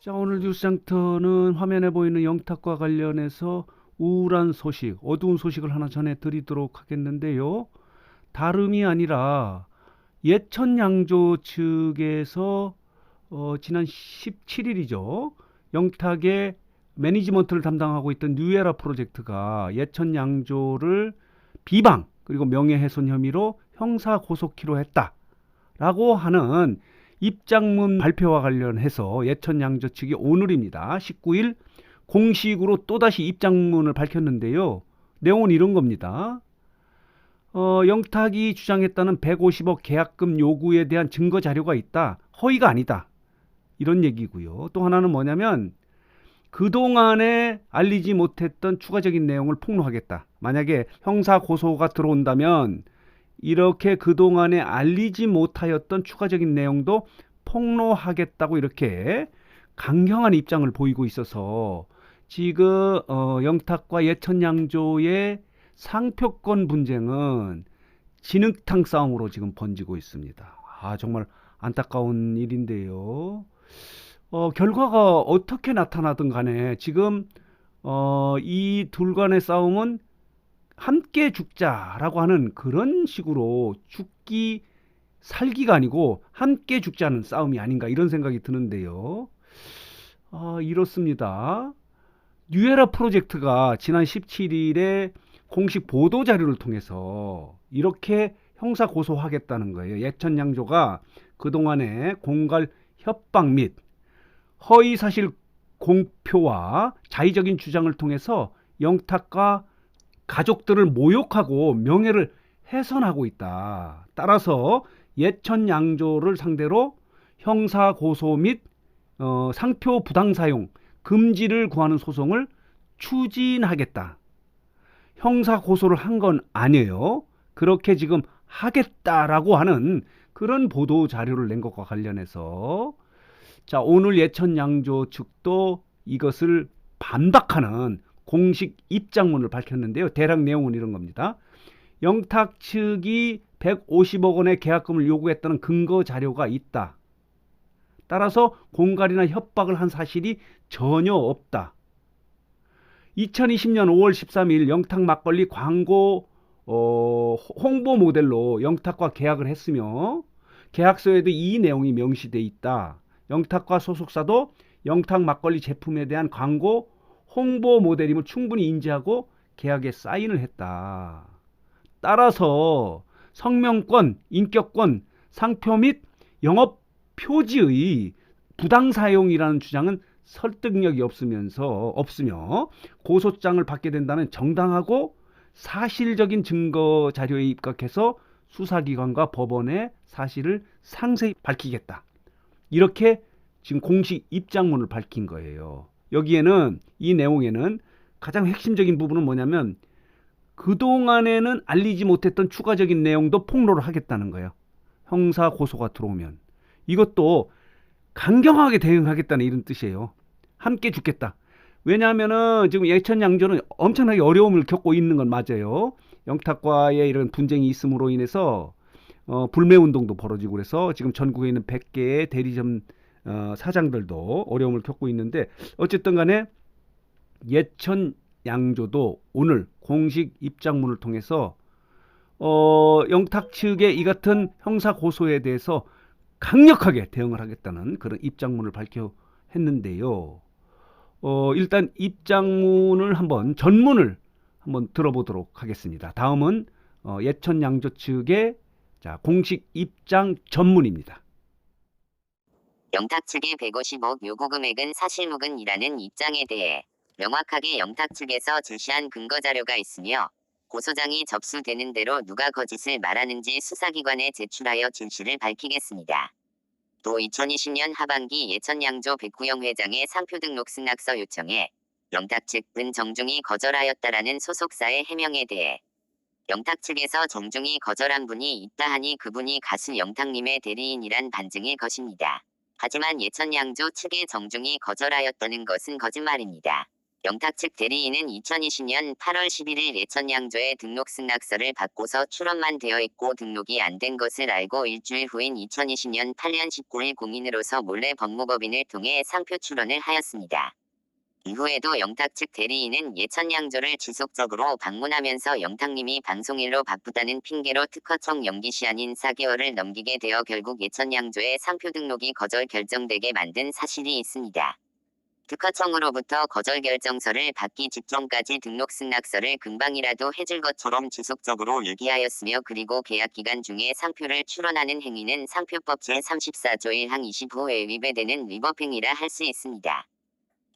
자, 오늘 뉴스장터는 화면에 보이는 영탁과 관련해서 우울한 소식, 어두운 소식을 하나 전해드리도록 하겠는데요. 다름이 아니라 예천양조 측에서 지난 17일이죠. 영탁의 매니지먼트를 담당하고 있던 뉴에라 프로젝트가 예천양조를 비방 그리고 명예훼손 혐의로 형사 고소키로 했다라고 하는 입장문 발표와 관련해서 예천양조 측이 오늘입니다. 19일 공식으로 또다시 입장문을 밝혔는데요. 내용은 이런 겁니다. 영탁이 주장했다는 150억 계약금 요구에 대한 증거 자료가 있다. 허위가 아니다. 이런 얘기고요. 또 하나는 뭐냐면 그동안에 알리지 못했던 추가적인 내용을 폭로하겠다. 만약에 형사 고소가 들어온다면 이렇게 그동안에 알리지 못하였던 추가적인 내용도 폭로하겠다고 이렇게 강경한 입장을 보이고 있어서 지금 영탁과 예천양조의 상표권 분쟁은 진흙탕 싸움으로 지금 번지고 있습니다. 정말 안타까운 일인데요. 결과가 어떻게 나타나든 간에 지금 이 둘 간의 싸움은 함께 죽자라고 하는 그런 식으로 죽기 살기가 아니고 함께 죽자는 싸움이 아닌가 이런 생각이 드는데요. 이렇습니다. 뉴에라 프로젝트가 지난 17일에 공식 보도 자료를 통해서 이렇게 형사 고소하겠다는 거예요. 예천양조가 그동안의 공갈 협박 및 허위 사실 공표와 자의적인 주장을 통해서 영탁과 가족들을 모욕하고 명예를 훼손하고 있다. 따라서 예천양조를 상대로 형사 고소 및 상표 부당 사용 금지를 구하는 소송을 추진하겠다. 형사 고소를 한 건 아니에요. 그렇게 지금 하겠다라고 하는 그런 보도 자료를 낸 것과 관련해서 자, 오늘 예천양조 측도 이것을 반박하는 공식 입장문을 밝혔는데요. 대략 내용은 이런 겁니다. 영탁 측이 150억 원의 계약금을 요구했다는 근거 자료가 있다. 따라서 공갈이나 협박을 한 사실이 전혀 없다. 2020년 5월 13일 영탁 막걸리 광고 홍보 모델로 영탁과 계약을 했으며 계약서에도 이 내용이 명시돼 있다. 영탁과 소속사도 영탁 막걸리 제품에 대한 광고 홍보 모델임을 충분히 인지하고 계약에 사인을 했다. 따라서 성명권, 인격권, 상표 및 영업 표지의 부당 사용이라는 주장은 설득력이 없으며 고소장을 받게 된다면 정당하고 사실적인 증거 자료에 입각해서 수사기관과 법원에 사실을 상세히 밝히겠다. 이렇게 지금 공식 입장문을 밝힌 거예요. 여기에는 이 내용에는 가장 핵심적인 부분은 뭐냐면 그동안에는 알리지 못했던 추가적인 내용도 폭로를 하겠다는 거예요. 형사 고소가 들어오면. 이것도 강경하게 대응하겠다는 이런 뜻이에요. 함께 죽겠다. 왜냐하면은 지금 예천양조는 엄청나게 어려움을 겪고 있는 건 맞아요. 영탁과의 이런 분쟁이 있음으로 인해서 불매운동도 벌어지고 그래서 지금 전국에 있는 100개의 대리점 사장들도 어려움을 겪고 있는데 어쨌든 간에 예천양조도 오늘 공식 입장문을 통해서 영탁 측의 이 같은 형사 고소에 대해서 강력하게 대응을 하겠다는 그런 입장문을 발표했는데요. 일단 입장문을 전문을 한번 들어보도록 하겠습니다. 다음은 예천양조 측의 공식 입장 전문입니다. 영탁 측의 150억 요구 금액은 사실무근이라는 입장에 대해 명확하게 영탁 측에서 제시한 근거 자료가 있으며 고소장이 접수되는 대로 누가 거짓을 말하는지 수사기관에 제출하여 진실을 밝히겠습니다. 또 2020년 하반기 예천양조 백구영 회장의 상표 등록 승낙서 요청에 영탁 측은 정중히 거절하였다라는 소속사의 해명에 대해 영탁 측에서 정중히 거절한 분이 있다 하니 그분이 가수 영탁님의 대리인이란 반증일 것입니다. 하지만 예천양조 측에 정중히 거절하였다는 것은 거짓말입니다. 영탁 측 대리인은 2020년 8월 11일 예천양조에 등록 승낙서를 받고서 출원만 되어 있고 등록이 안 된 것을 알고 일주일 후인 2020년 8월 19일 공인으로서 몰래 법무법인을 통해 상표 출원을 하였습니다. 이후에도 영탁 측 대리인은 예천양조를 지속적으로 방문하면서 영탁님이 방송일로 바쁘다는 핑계로 특허청 연기시 한인 4개월을 넘기게 되어 결국 예천양조의 상표 등록이 거절 결정되게 만든 사실이 있습니다. 특허청으로부터 거절 결정서를 받기 직전까지 등록 승낙서를 금방이라도 해줄 것처럼 지속적으로 얘기하였으며 그리고 계약기간 중에 상표를 출원하는 행위는 상표법 제34조 1항 25호에 위배되는 위법행위라 할 수 있습니다.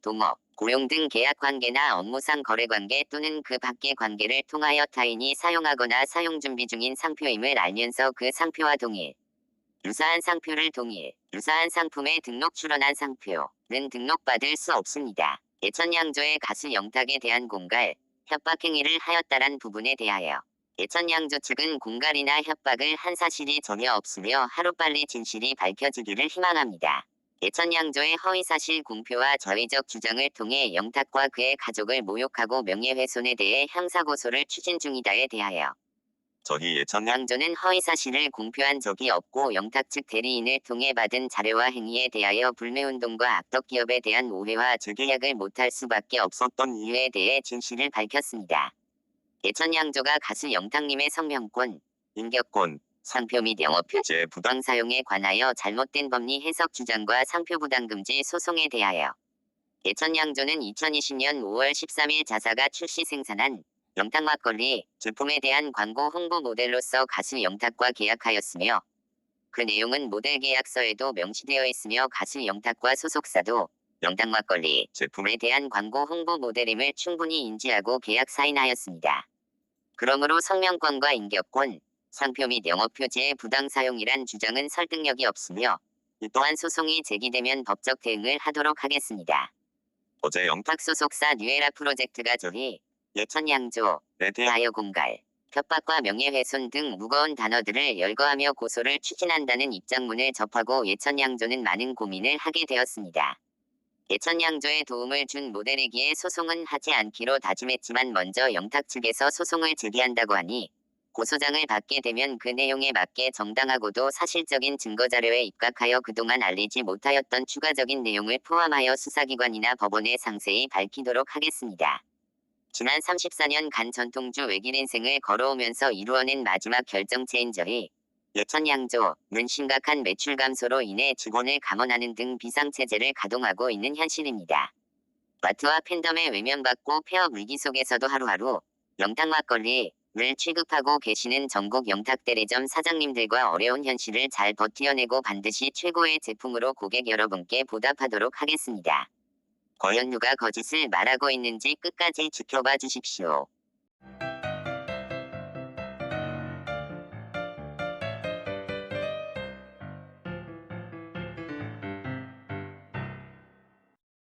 동업, 고용 등 계약관계나 업무상 거래관계 또는 그 밖의 관계를 통하여 타인이 사용하거나 사용 준비 중인 상표임을 알면서 그 상표와 동일, 유사한 상표를 동일, 유사한 상품에 등록 출원한 상표는 등록받을 수 없습니다. 예천양조의 가수 영탁에 대한 공갈, 협박 행위를 하였다란 부분에 대하여 예천양조 측은 공갈이나 협박을 한 사실이 전혀 없으며 하루빨리 진실이 밝혀지기를 희망합니다. 예천양조의 허위사실 공표와 저의적 주장을 통해 영탁과 그의 가족을 모욕하고 명예훼손에 대해 형사고소를 추진 중이다에 대하여 저희 예천양조는 허위사실을 공표한 적이 없고 영탁 측 대리인을 통해 받은 자료와 행위에 대하여 불매운동과 악덕기업에 대한 오해와 재계약을 못할 수밖에 없었던 이유에 대해 진실을 밝혔습니다. 예천양조가 가수 영탁님의 성명권, 인격권, 상표 및 영업표지의 부당 사용에 관하여 잘못된 법리 해석 주장과 상표 부당금지 소송에 대하여 예천양조는 2020년 5월 13일 자사가 출시 생산한 영탁 막걸리 제품에 대한 광고 홍보 모델로서 가수 영탁과 계약하였으며 그 내용은 모델 계약서에도 명시되어 있으며 가수 영탁과 소속사도 영탁 막걸리 제품에 대한 광고 홍보 모델임을 충분히 인지하고 계약 사인하였습니다. 그러므로 성명권과 인격권, 상표 및 영업표지의 부당 사용이란 주장은 설득력이 없으며 이 또한 소송이 제기되면 법적 대응을 하도록 하겠습니다. 어제 영탁 소속사 뉴에라 프로젝트가 저희 예천양조에 대하여 공갈, 협박과 명예훼손 등 무거운 단어들을 열거하며 고소를 추진한다는 입장문을 접하고 예천양조는 많은 고민을 하게 되었습니다. 예천양조에 도움을 준 모델이기에 소송은 하지 않기로 다짐했지만 먼저 영탁 측에서 소송을 제기한다고 하니 고소장을 받게 되면 그 내용에 맞게 정당하고도 사실적인 증거자료에 입각하여 그동안 알리지 못하였던 추가적인 내용을 포함하여 수사기관이나 법원에 상세히 밝히도록 하겠습니다. 지난 34년간 전통주 외길 인생을 걸어오면서 이루어낸 마지막 결정체인 저희 예천양조는 심각한 매출 감소로 인해 직원을 감원하는 등 비상체제를 가동하고 있는 현실입니다. 마트와 팬덤에 외면받고 폐업 위기 속에서도 하루하루 영탁 막걸리를 취급하고 계시는 전국 영탁 대리점 사장님들과 어려운 현실을 잘 버텨내고 반드시 최고의 제품으로 고객 여러분께 보답하도록 하겠습니다. 과연 누가 거짓을 말하고 있는지 끝까지 지켜봐 주십시오.